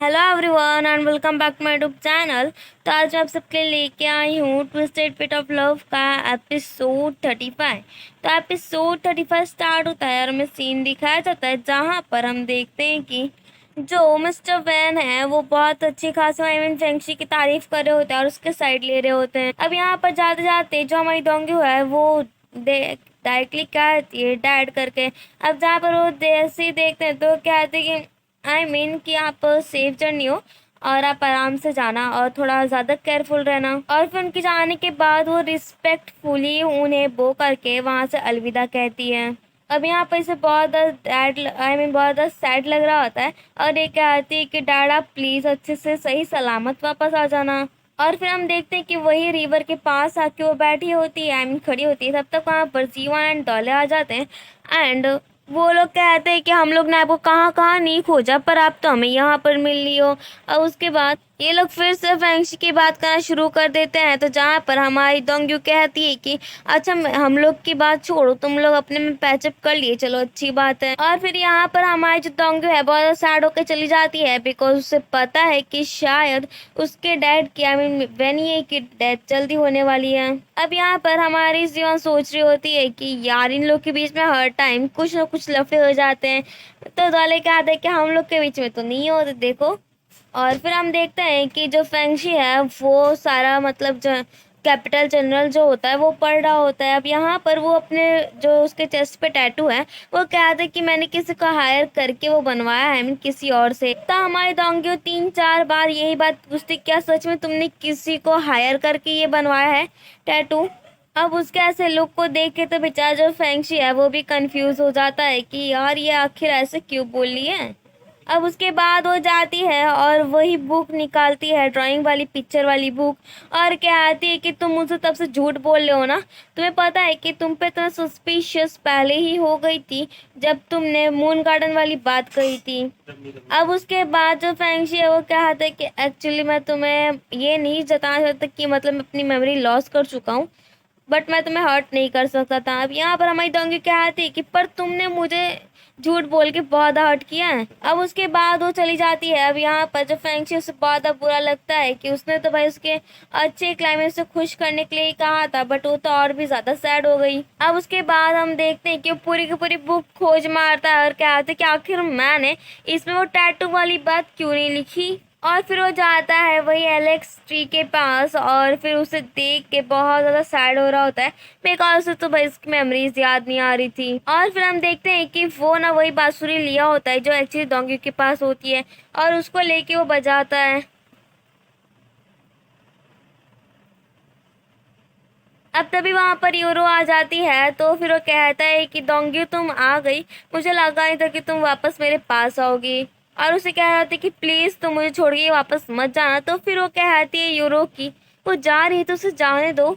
Hello everyone and welcome back to my YouTube channel. तो आज मैं आप सबके लिए लेके आई हूँ ट्विस्टेड फिट ऑफ लव का एपिसोड 35। तो एपिसोड 35 स्टार्ट होता है और हमें सीन दिखाया जाता है जहाँ पर हम देखते हैं कि जो मिस्टर वैन है वो बहुत अच्छी खासी फेंगशी की तारीफ कर रहे होते हैं और उसके साइड ले रहे होते हैं। अब यहाँ पर जाते जाते जो हमारी डोंगी है वो डायरेक्टली क्या कहती है डैड करके। अब जहाँ पर वो जैसे ही देखते हैं तो क्या कहते हैं कि कि आप सेफ जर्नी हो और आप आराम से जाना और थोड़ा ज़्यादा केयरफुल रहना। और फिर उनके जाने के बाद वो रिस्पेक्टफुली उन्हें बो करके वहाँ से अलविदा कहती है। अब यहाँ पर इसे बहुत बहुत सैड लग रहा होता है और ये कहती है कि डैड आप प्लीज़ अच्छे से सही सलामत वापस आ जाना। और फिर हम देखते हैं कि वही रिवर के पास आके वो बैठी होती है खड़ी होती है। तब तक वहाँ पर जीवा एंड डॉले आ जाते हैं एंड वो लोग कहते हैं कि हम लोग ने आपको कहाँ कहाँ नहीं खोजा पर आप तो हमें यहाँ पर मिल रही हो। और उसके बाद ये लोग फिर से फेंगशी की बात करना शुरू कर देते हैं। तो जहाँ पर हमारी दोंग्यू कहती है कि अच्छा हम लोग की बात छोड़ो, तुम लोग अपने में पैचअप कर लिए, चलो अच्छी बात है। और फिर यहाँ पर हमारी जो दोंग्यू है बहुत सैड होकर चली जाती है बिकॉज उसे पता है कि शायद उसके डैड की वेनिए की डेथ जल्दी होने वाली है। अब यहाँ पर हमारी जीवन सोच रही होती है कि यार इन लोग के बीच में हर टाइम कुछ ना कुछ लफड़े हो जाते हैं, तो वाले क्या आते हैं कि हम लोग के बीच में तो नहीं होते देखो। और फिर हम देखते हैं कि जो फेंगशी है वो सारा जो कैपिटल जनरल जो होता है वो पढ़ रहा होता है। अब यहाँ पर वो अपने जो उसके चेस्ट पे टैटू है वो कहते हैं कि मैंने किसी को हायर करके वो बनवाया है, किसी और से। तो हमारे दोंगियो 3-4 बार यही बात पूछती, क्या सच में तुमने किसी को हायर करके ये बनवाया है टैटू। अब उसके ऐसे लुक को देख के तो बेचारा जो फेंगशी है वो भी कंफ्यूज हो जाता है कि यार ये आखिर ऐसे क्यों बोल रही है। अब उसके बाद वो जाती है और वही बुक निकालती है, ड्राइंग वाली पिक्चर वाली बुक, और कहती है कि तुम मुझसे तब से झूठ बोल रहे हो ना, तुम्हें पता है कि तुम पे तो सस्पिशियस पहले ही हो गई थी जब तुमने मून गार्डन वाली बात कही थी। अब उसके बाद जो फेंगशी है वो कहता है कि एक्चुअली मैं तुम्हें ये नहीं जताना चाहता कि मैं अपनी मेमोरी लॉस कर चुका हूँ, बट मैं तुम्हें हर्ट नहीं कर सकता था। अब यहाँ पर हमारी दोंगी क्या थी कि पर तुमने मुझे झूठ बोल के बहुत हर्ट किया है। अब उसके बाद वो चली जाती है। अब यहाँ पर जो फेंगशी उसे बहुत बुरा लगता है कि उसने तो भाई उसके अच्छे क्लाइमेट से खुश करने के लिए ही कहा था, बट वो तो और भी ज्यादा सैड हो गई। अब उसके बाद हम देखते हैं कि वो पूरी की पूरी बुक खोज मारता है और कहते हैं कि आखिर मैंने इसमें वो टैटू वाली बात क्यों नहीं लिखी। और फिर वो जाता है वही एलेक्स ट्री के पास और फिर उसे देख के बहुत ज़्यादा सैड हो रहा होता है बिकॉज उसे तो भाई उसकी मेमोरीज याद नहीं आ रही थी। और फिर हम देखते हैं कि वो ना वही बांसुरी लिया होता है जो एक्चुअली डोंगी के पास होती है और उसको लेके वो बजाता है। अब तभी वहां पर यूरो आ जाती है तो फिर वो कहता है कि डोंगी तुम आ गई, मुझे लगा नहीं था कि तुम वापस मेरे पास आओगी। और उसे कह रहा था कि प्लीज तुम मुझे छोड़ के वापस मत जाना। तो फिर वो कहती है यूरो की वो जा रही है तो उसे जाने दो।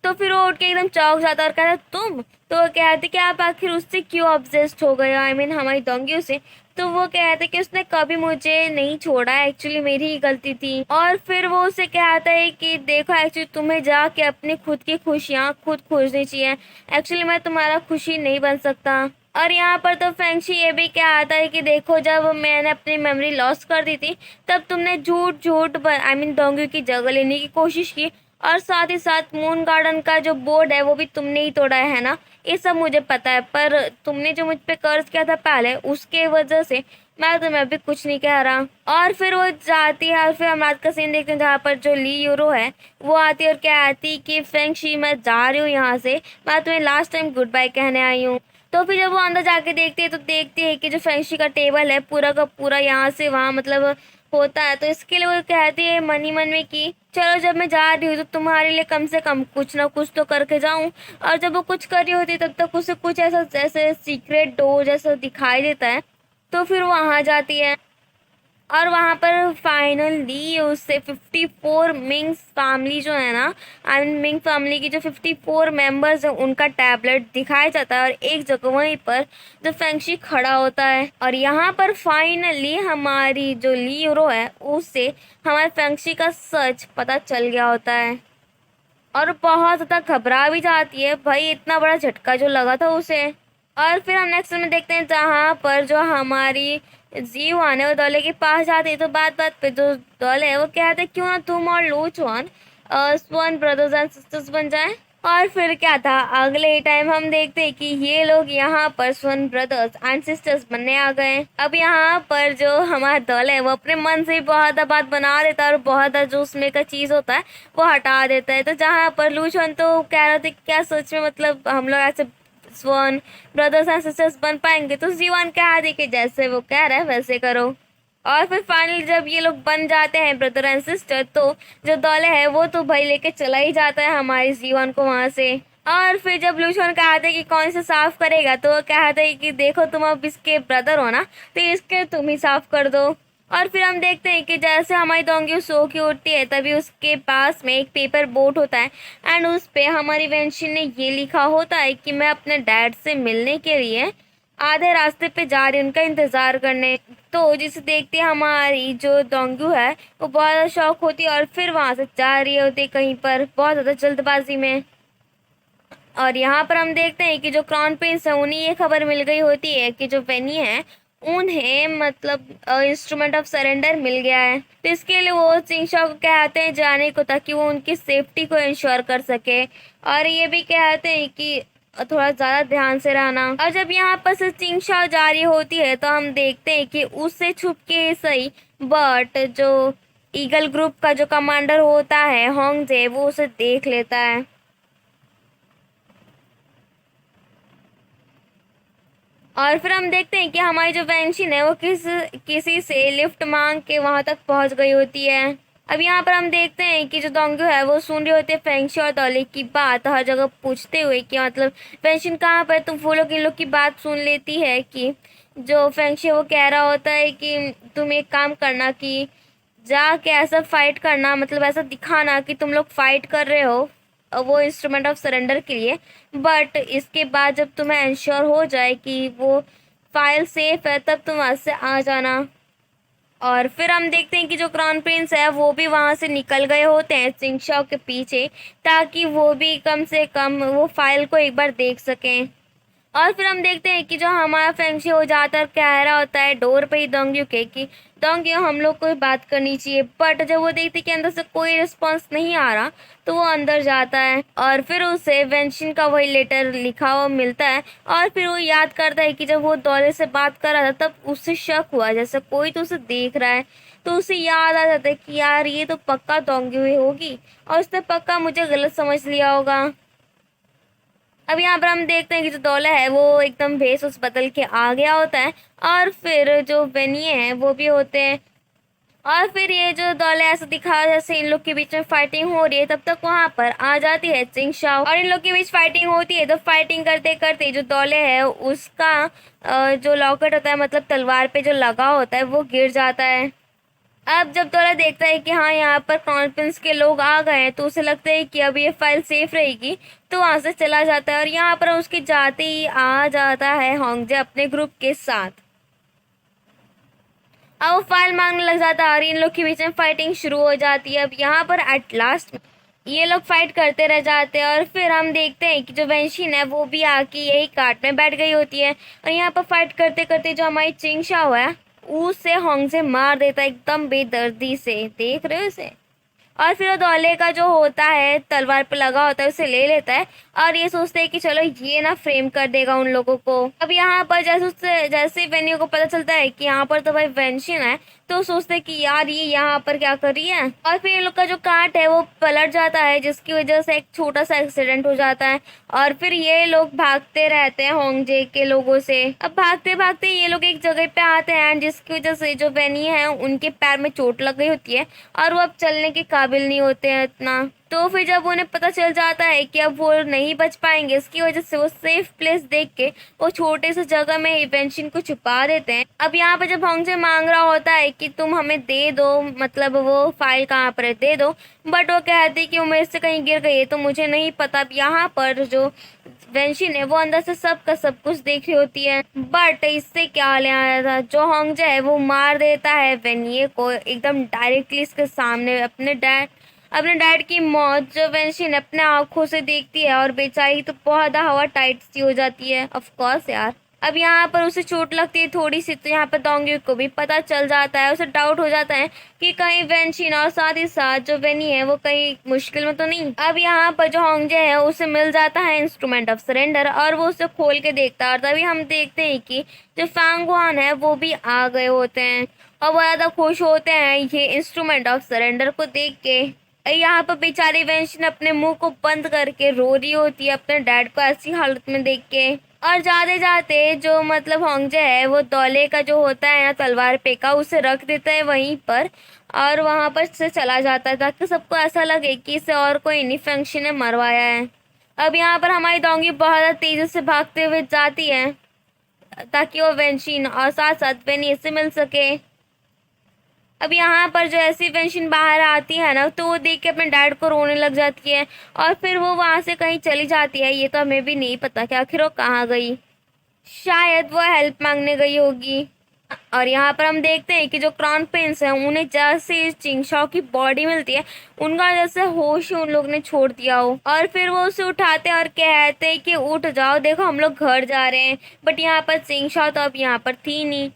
तो फिर वो उठ के एकदम चौंक जाता है और कहता तुम। तो वो कहते कि आप आखिर उससे क्यों ऑब्सेस्ड हो गए, हमारी डोंगियों से। तो वो कहते कि उसने कभी मुझे नहीं छोड़ा, एक्चुअली मेरी ही गलती थी। और फिर वो उसे कहता है कि देखो एक्चुअली तुम्हें जाके अपनी खुद की खुशियाँ खुद खोजनी चाहिए, एक्चुअली मैं तुम्हारा खुशी नहीं बन सकता। और यहाँ पर तो फेंगशी ये भी क्या आता है कि देखो जब मैंने अपनी मेमोरी लॉस कर दी थी तब तुमने झूठ झूठ डोंगी की जगह लेने की कोशिश की, और साथ ही साथ मून गार्डन का जो बोर्ड है वो भी तुमने ही तोड़ा है ना, ये सब मुझे पता है। पर तुमने जो मुझ पे कर्ज किया था पहले उसके वजह से मैं तुम्हें अभी कुछ नहीं कह रहा। और फिर वो जाती है और फिर हम रात का सीन देखते हैं जहाँ पर जो ली यूरो है वो आती है और क्या आती कि फेंगशी मैं जा रही हूँ यहाँ से, मैं तुम्हें लास्ट टाइम गुड बाय कहने आई हूँ। तो फिर जब वो अंदर जाके देखती है तो देखती है कि जो फेंगशी का टेबल है पूरा का पूरा यहाँ से वहाँ होता है। तो इसके लिए वो कहती है मन ही मन में कि चलो जब मैं जा रही हूँ तो तुम्हारे लिए कम से कम कुछ ना कुछ तो करके जाऊँ। और जब वो कुछ कर रही होती है तब तक उसे कुछ ऐसा जैसे सीक्रेट डोर जैसा दिखाई देता है। तो फिर वो वहाँ जाती है और वहाँ पर फाइनली उससे 54 मिंग्स फैमिली जो है ना, मिंग फैमिली की जो 54 मेंबर्स हैं उनका टैबलेट दिखाया जाता है और एक जगह वहीं पर जो फेंगशी खड़ा होता है। और यहाँ पर फाइनली हमारी जो ली यूरो है उससे हमारे फेंगशी का सच पता चल गया होता है और बहुत ज़्यादा घबरा भी जाती है, भाई इतना बड़ा झटका जो लगा था उसे। और फिर हम नेक्स्ट में देखते हैं जहाँ पर जो हमारी जीवान है वो डॉले के पास जाते हैं, तो बात बात पे जो डॉले है वो कहते हैं क्यों ना तुम और लूचुआन स्वर्ण ब्रदर्स एंड सिस्टर्स बन जाएं। और फिर क्या था, अगले ही टाइम हम देखते हैं कि ये लोग यहाँ पर स्वर्ण ब्रदर्स एंड सिस्टर्स बनने आ गए। अब यहाँ पर जो हमारा दल है वो अपने मन से बहुत बात बना देता है और बहुत जो उसमें का चीज़ होता है वो हटा देता है। तो जहाँ पर लूचुआन तो कह रहे थे क्या सोच में मतलब हम लोग ऐसे स्वर्ण ब्रदर्स एंड सिस्टर्स बन पाएंगे, तो जीवान कहा दे कि जैसे वो कह रहा है वैसे करो। और फिर फाइनली जब ये लोग बन जाते हैं ब्रदर एंड सिस्टर, तो जो दौले है वो तो भाई लेके चला ही जाता है हमारे जीवन को वहां से। और फिर जब लूशोन कहते हैं कि कौन से साफ करेगा, तो वो कहते हैं कि देखो तुम अब इसके ब्रदर हो ना, तो इसके तुम ही साफ कर दो। और फिर हम देखते हैं कि जैसे हमारी डोंगी सो की उठती है, तभी उसके पास में एक पेपर बोट होता है एंड उस पे हमारी वेंशिन ने ये लिखा होता है कि मैं अपने डैड से मिलने के लिए आधे रास्ते पे जा रही उनका इंतजार करने। तो जिसे देखते हमारी जो डोंगू है वो बहुत ज़्यादा शौक होती है और फिर वहाँ से जा रही होती कहीं पर बहुत ज़्यादा जल्दबाजी में। और यहाँ पर हम देखते हैं कि जो क्राउन प्रिंस है उन्हें ये खबर मिल गई होती है कि जो वेनी है उन्हें मतलब इंस्ट्रूमेंट ऑफ सरेंडर मिल गया है। तो इसके लिए वो चिंगशा को कहते हैं जाने को, ताकि वो उनकी सेफ्टी को इंश्योर कर सके। और ये भी कहते हैं कि थोड़ा ज़्यादा ध्यान से रहना। और जब यहाँ पर से चिंगशा जा रही होती है तो हम देखते हैं कि उससे छुप के सही बट जो ईगल ग्रुप का जो कमांडर होता है होंगजे वो उसे देख लेता है। और फिर हम देखते हैं कि हमारी जो वेंशिन है वो किसी से लिफ्ट मांग के वहां तक पहुंच गई होती है। अब यहाँ पर हम देखते हैं कि जो डोंगू है वो सुन रही होती है फेंगशी और दौली की बात हर जगह पूछते हुए कि मतलब वेंशिन कहाँ पर, तो वो लोग इन लोग की बात सुन लेती है कि जो फेंगशी वो कह रहा होता है कि तुम एक काम करना कि जाके ऐसा फाइट करना, मतलब ऐसा दिखाना कि तुम लोग फाइट कर रहे हो वो इंस्ट्रूमेंट ऑफ सरेंडर के लिए, बट इसके बाद जब तुम्हें इंश्योर हो जाए कि वो फाइल सेफ है तब तुम वहाँ से आ जाना। और फिर हम देखते हैं कि जो क्राउन प्रिंस है वो भी वहाँ से निकल गए होते हैं चिंगशाओ के पीछे, ताकि वो भी कम से कम वो फाइल को एक बार देख सकें। और फिर हम देखते हैं कि जो हमारा फेंगशी हो ज़्यादातर कह रहा होता है डोर पे ही दोंग्यू के कि दोंग्यू हम लोग को बात करनी चाहिए, बट जब वो देखती कि अंदर से कोई रिस्पांस नहीं आ रहा तो वो अंदर जाता है और फिर उसे वेंशिन का वही लेटर लिखा हुआ मिलता है। और फिर वो याद करता है कि जब वो दौले से बात कर रहा था तब उससे शक हुआ जैसे कोई तो उसे देख रहा है, तो उसे याद आ जाता है कि यार ये तो पक्का दोंग्यू ही होगी और उसने पक्का मुझे गलत समझ लिया होगा। अब यहाँ पर हम देखते हैं कि जो दौला है वो एकदम भेष उस बदल के आ गया होता है और फिर जो वेनिए हैं वो भी होते हैं। और फिर ये जो दौला ऐसा दिखा जैसे इन लोग के बीच में फाइटिंग हो रही है, तब तक वहाँ पर आ जाती है चिंगशाओ और इन लोग के बीच फाइटिंग होती है। तो फाइटिंग करते करते जो दौले है उसका जो लॉकेट होता है मतलब तलवार पे जो लगा होता है वो गिर जाता है। अब जब तोरा देखता है कि हाँ यहाँ पर कॉन्फ्रेंस के लोग आ गए हैं, तो उसे लगता है कि अब ये फाइल सेफ रहेगी, तो वहाँ से चला जाता है और यहाँ पर उसके जाते ही आ जाता है होंगजे अपने ग्रुप के साथ। अब वो फाइल मांगने लग जाता है और इन लोग के बीच में फाइटिंग शुरू हो जाती है। अब यहाँ पर एट लास्ट ये लोग फाइट करते रह जाते हैं और फिर हम देखते हैं कि जो वेंशिन है वो भी आके यही कार्ट में बैठ गई होती है और यहाँ पर फाइट करते करते जो हमारी चिंगशाओ है उसे होंगजे मार देता है एकदम बेदर्दी से, देख रहे हो इसे। और फिर वो दौले का जो होता है तलवार पे लगा होता है उसे ले लेता है और ये सोचते हैं कि चलो ये ना फ्रेम कर देगा उन लोगों को। अब यहाँ पर जैसे वेन्यू को पता चलता है कि यहाँ पर तो भाई वेंशिन है, तो सोचते हैं कि यार ये यहाँ पर क्या कर रही है। और फिर इन लोग का जो कार्ट है वो पलट जाता है जिसकी वजह से एक छोटा सा एक्सीडेंट हो जाता है और फिर ये लोग भागते रहते हैं होंगजे के लोगों से। अब भागते भागते ये लोग एक जगह पे आते हैं जिसकी वजह से जो वेनी है उनके पैर में चोट लग गई होती है और वो अब चलने के काबिल नहीं होते हैं इतना। तो फिर जब उन्हें पता चल जाता है कि अब वो नहीं बच पाएंगे, इसकी वजह से वो सेफ प्लेस देख के वो छोटे से जगह में वेंशिन को छुपा देते हैं। अब यहाँ पर जब होंगजे मांग रहा होता है कि तुम हमें दे दो, मतलब वो फाइल कहाँ पर है दे दो, बट वो कहती है कि वो मेरे से कहीं गिर गई है तो मुझे नहीं पता। अब यहाँ पर जो वेंशिन है वो अंदर से सब का सब कुछ देख रही होती है, बट इससे क्या ले आया था, जो होंगजे है वो मार देता है वेनिए को एकदम डायरेक्टली इसके सामने। अपने डैड की मौत जो वेंशिन अपने आंखों से देखती है और बेचारी तो बहुत हवा टाइट सी हो जाती है। ऑफ कोर्स यार अब यहाँ पर उसे चोट लगती है थोड़ी सी, तो यहाँ पर डोंगी को भी पता चल जाता है, उसे डाउट हो जाता है कि कहीं वेनशिन और साथ ही साथ जो वेनी है वो कहीं मुश्किल में तो नहीं। अब यहाँ पर जो होंगजे है उसे मिल जाता है इंस्ट्रूमेंट ऑफ सरेंडर और वो उसे खोल के देखता है, और तभी हम देखते हैं कि जो फांगवान है वो भी आ गए होते हैं और वो ज़्यादा खुश होते हैं ये इंस्ट्रूमेंट ऑफ सरेंडर को देख के। यहाँ पर बेचारी वेंशन अपने मुंह को बंद करके रो रही होती है अपने डैड को ऐसी हालत में देख के। और जाते जाते जो मतलब होंगजे है वो दौले का जो होता है ना तलवार पे का, उसे रख देता है वहीं पर और वहां पर से चला जाता है ताकि सबको ऐसा लगे कि इसे और कोई नहीं फंक्शन ने मरवाया है। अब यहाँ पर हमारी डोंगी बहुत ज़्यादा तेजी से भागते हुए जाती है ताकि वो वेंशिन और साथ साथ वेनी से मिल सके। अब यहाँ पर जो ऐसी वेंशिन बाहर आती है ना तो वो देख के अपने डैड को रोने लग जाती है और फिर वो वहाँ से कहीं चली जाती है। ये तो हमें भी नहीं पता कि आखिर वो कहाँ गई, शायद वो हेल्प मांगने गई होगी। और यहाँ पर हम देखते हैं कि जो क्राउन प्रिंस है उन्हें जैसे चिंगशाओ की बॉडी मिलती है उनका जैसे होश उन लोग ने छोड़ दिया हो, और फिर वो उसे उठाते और कहते हैं कि उठ जाओ, देखो हम लोग घर जा रहे हैं। बट यहाँ पर चिंगशाओ तो अब यहाँ पर थी नहीं,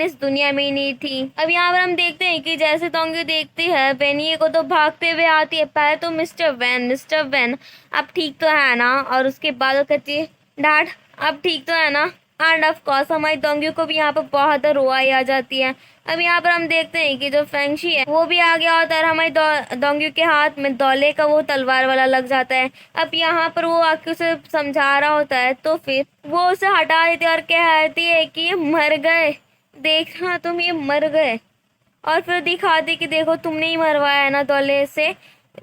इस दुनिया में ही नहीं थी। अब यहाँ पर हम देखते हैं कि जैसे डोंगी देखती है वेनिए को तो भागते हुए आती है, पहले तो मिस्टर वैन आप ठीक तो है ना, और उसके बाद वो कहती है डैड आप ठीक तो है ना। एंड ऑफ कोर्स हमारी डोंगी को भी यहाँ पर बहुत रोआई आ जाती है। अब यहाँ पर हम देखते हैं कि जो फेंगशी है वो भी आ गया होता है और हमारी डोंगी के हाथ में दौले का वो तलवार वाला लग जाता है। अब यहाँ पर वो आके उसे समझा रहा होता है तो फिर वो उसे हटा देती है और कहती है कि ये मर गए, देखना तुम ये मर गए, और फिर दिखा दी कि देखो तुमने ही मरवाया है ना दौले से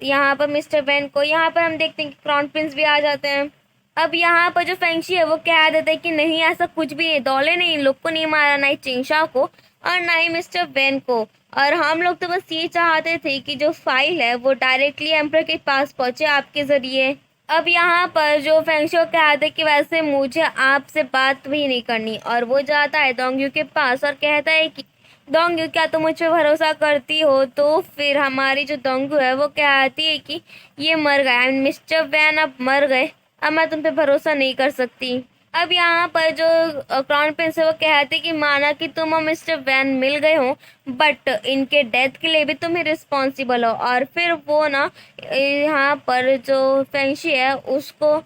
यहाँ पर मिस्टर वैन को। यहाँ पर हम देखते हैं कि क्राउन प्रिंस भी आ जाते हैं। अब यहाँ पर जो फेंगशी है वो कह देता है कि नहीं ऐसा कुछ भी नहीं, दौले ने इन लोग को नहीं मारा, ना ही चिंगशा को और ना ही मिस्टर वैन को, और हम लोग तो बस ये चाहते थे कि जो फाइल है वो डायरेक्टली एम्पर के पास पहुँचे आपके ज़रिए। अब यहाँ पर जो फेंगशो कहता है कि वैसे मुझे आपसे बात भी नहीं करनी, और वो जाता है डोंग्यू के पास और कहता है कि डोंग्यू क्या तुम मुझ पे भरोसा करती हो। तो फिर हमारी जो डोंग्यू है वो कहती है कि ये मर गए, मिस्टर वैन अब मर गए, अब मैं तुम पे भरोसा नहीं कर सकती। अब यहाँ पर जो क्राउन प्रिंस है वो कहते कि माना कि तुम और मिस्टर वैन मिल गए हो बट इनके डेथ के लिए भी तुम ही रिस्पॉन्सिबल हो। और फिर वो ना यहाँ पर जो फेंगशी है उसको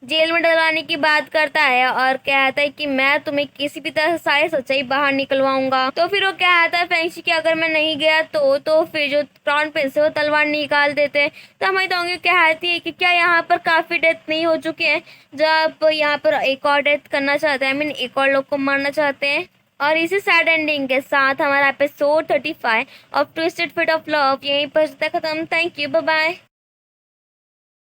जेल में डलवाने की बात करता है और कहता है कि मैं तुम्हें किसी भी तरह सारी सच्चाई बाहर निकलवाऊंगा। तो फिर वो कहता है फेंगशी कि अगर मैं नहीं गया तो फिर जो क्राउन प्रिंस है वो तलवार निकाल देते हैं। तो हमारी डोंगी कहती है कि क्या यहाँ पर काफ़ी डेथ नहीं हो चुके हैं जब यहाँ पर एक और डेथ करना चाहते हैं, एक और लोग को मारना चाहते हैं। और इसी सैड एंडिंग के साथ हमारा episode 35 of twisted fit of love यहीं पर खत्म। Thank you, bye bye.